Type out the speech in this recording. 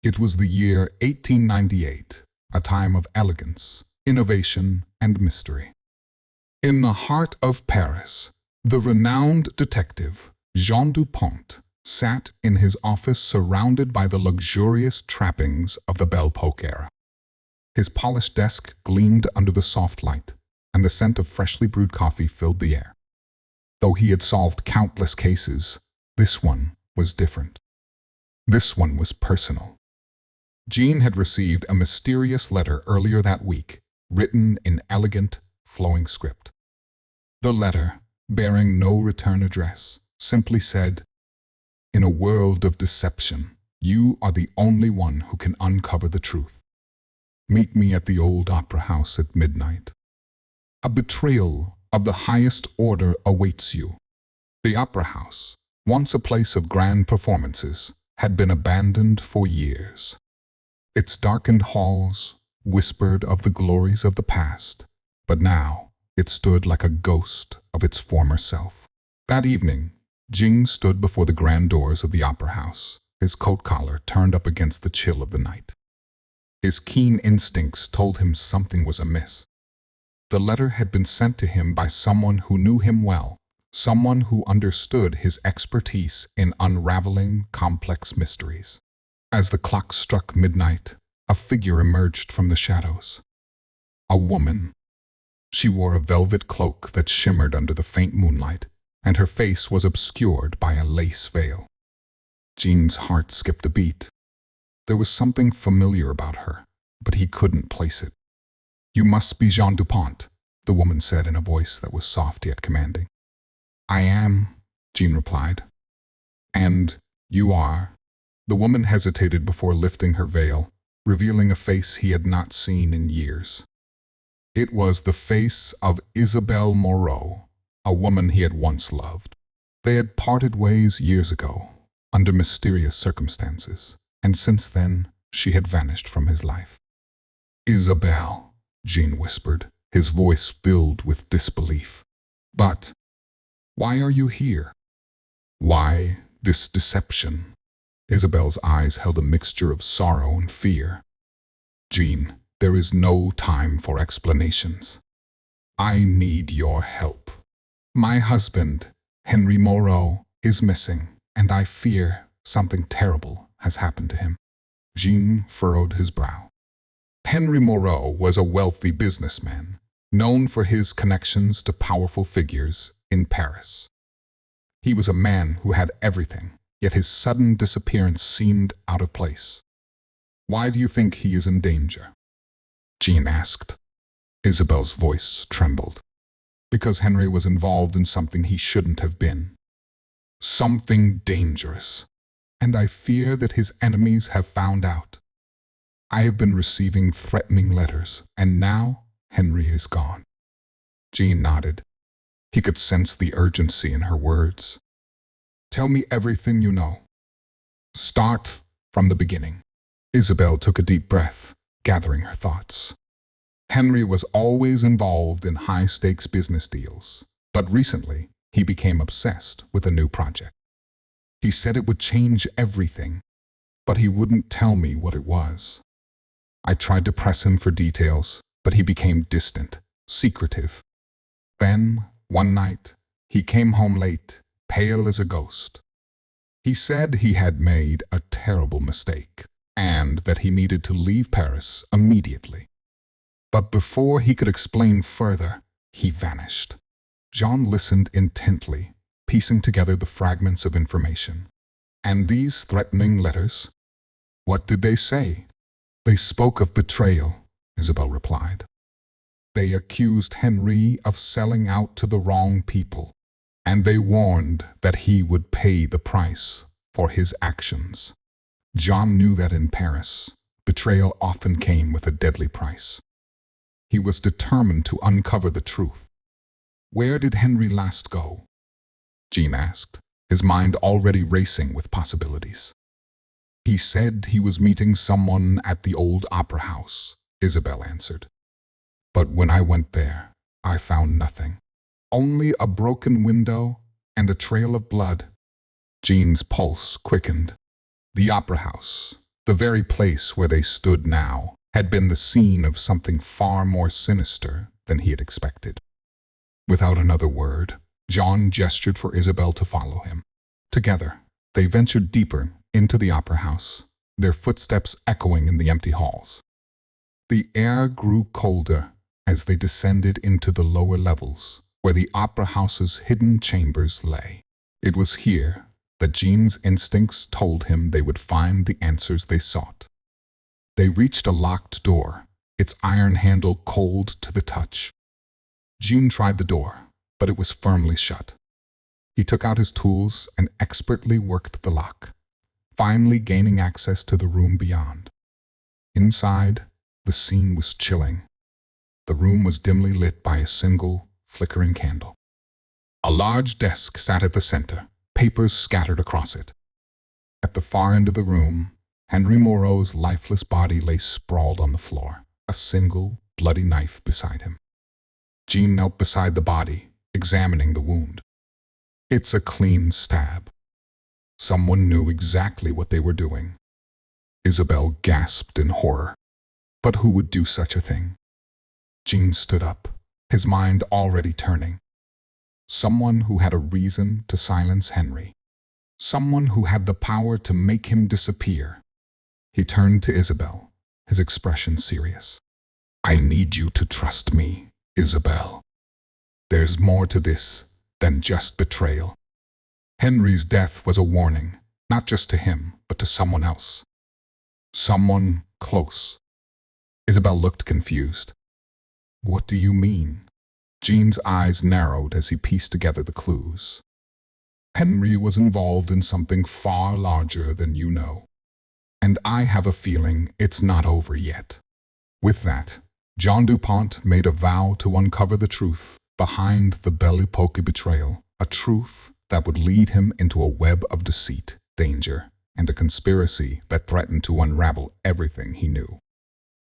It was the year 1898, a time of elegance, innovation, and mystery. In the heart of Paris, the renowned detective Jean Dupont sat in his office surrounded by the luxurious trappings of the Belle Époque era. His polished desk gleamed under the soft light, and the scent of freshly brewed coffee filled the air. Though he had solved countless cases, this one was different. This one was personal. Jean had received a mysterious letter earlier that week, written in elegant, flowing script. The letter, bearing no return address, simply said, "In a world of deception, you are the only one who can uncover the truth. Meet me at the old opera house at midnight. A betrayal of the highest order awaits you." The opera house, once a place of grand performances, had been abandoned for years. Its darkened halls whispered of the glories of the past, but now it stood like a ghost of its former self. That evening, Jean stood before the grand doors of the opera house, his coat collar turned up against the chill of the night. His keen instincts told him something was amiss. The letter had been sent to him by someone who knew him well, someone who understood his expertise in unraveling complex mysteries. As the clock struck midnight, a figure emerged from the shadows. A woman. She wore a velvet cloak that shimmered under the faint moonlight, and her face was obscured by a lace veil. Jean's heart skipped a beat. There was something familiar about her, but he couldn't place it. "You must be Jean Dupont," the woman said in a voice that was soft yet commanding. "I am," Jean replied. "And you are?" The woman hesitated before lifting her veil, revealing a face he had not seen in years. It was the face of Isabelle Moreau, a woman he had once loved. They had parted ways years ago, under mysterious circumstances, and since then she had vanished from his life. "Isabelle," Jean whispered, his voice filled with disbelief. "But why are you here? Why this deception?" Isabelle's eyes held a mixture of sorrow and fear. "Jean, there is no time for explanations. I need your help. My husband, Henry Moreau, is missing, and I fear something terrible has happened to him." Jean furrowed his brow. Henry Moreau was a wealthy businessman, known for his connections to powerful figures in Paris. He was a man who had everything, yet his sudden disappearance seemed out of place. "Why do you think he is in danger?" Jean asked. Isabelle's voice trembled. "Because Henry was involved in something he shouldn't have been. Something dangerous. And I fear that his enemies have found out. I have been receiving threatening letters, and now Henry is gone." Jean nodded. He could sense the urgency in her words. "Tell me everything you know. Start from the beginning." Isabelle took a deep breath, gathering her thoughts. Henry was always involved in high-stakes business deals, but recently he became obsessed with a new project. He said it would change everything, but he wouldn't tell me what it was. I tried to press him for details, but he became distant, secretive. Then, one night, he came home late, pale as a ghost. He said he had made a terrible mistake, and that he needed to leave Paris immediately. But before he could explain further, he vanished. Jean listened intently, piecing together the fragments of information. "And these threatening letters? What did they say?" "They spoke of betrayal," Isabelle replied. "They accused Henry of selling out to the wrong people, and they warned that he would pay the price for his actions." Jean knew that in Paris, betrayal often came with a deadly price. He was determined to uncover the truth. "Where did Henry last go?" Jean asked, his mind already racing with possibilities. "He said he was meeting someone at the old opera house," Isabelle answered. "But when I went there, I found nothing. Only a broken window and a trail of blood." Jean's pulse quickened. The opera house, The very place where they stood now had been the scene of something far more sinister than he had expected. Without another word, John gestured for Isabel to follow him. Together, they ventured deeper into the opera house, their footsteps echoing in the empty halls. The air grew colder as they descended into the lower levels, where the opera house's hidden chambers lay. It was here that Jean's instincts told him they would find the answers they sought. They reached a locked door, its iron handle cold to the touch. Jean tried the door, but it was firmly shut. He took out his tools and expertly worked the lock, finally gaining access to the room beyond. Inside, the scene was chilling. The room was dimly lit by a single, flickering candle. A large desk sat at the center, papers scattered across it. At the far end of the room, Henry Moreau's lifeless body lay sprawled on the floor, a single, bloody knife beside him. Jean knelt beside the body, examining the wound. It's a clean stab. Someone knew exactly what they were doing. Isabel gasped in horror. But who would do such a thing? Jean stood up, his mind already turning. Someone who had a reason to silence Henry. Someone who had the power to make him disappear. He turned to Isabel, his expression serious. I need you to trust me, Isabel. There's more to this than just betrayal. Henry's death was a warning, not just to him, but to someone else. Someone close. Isabel looked confused. What do you mean? Jean's eyes narrowed as he pieced together the clues. Henry was involved in something far larger than you know. And I have a feeling it's not over yet. With that, John DuPont made a vow to uncover the truth behind the Belle Époque betrayal, a truth that would lead him into a web of deceit, danger, and a conspiracy that threatened to unravel everything he knew.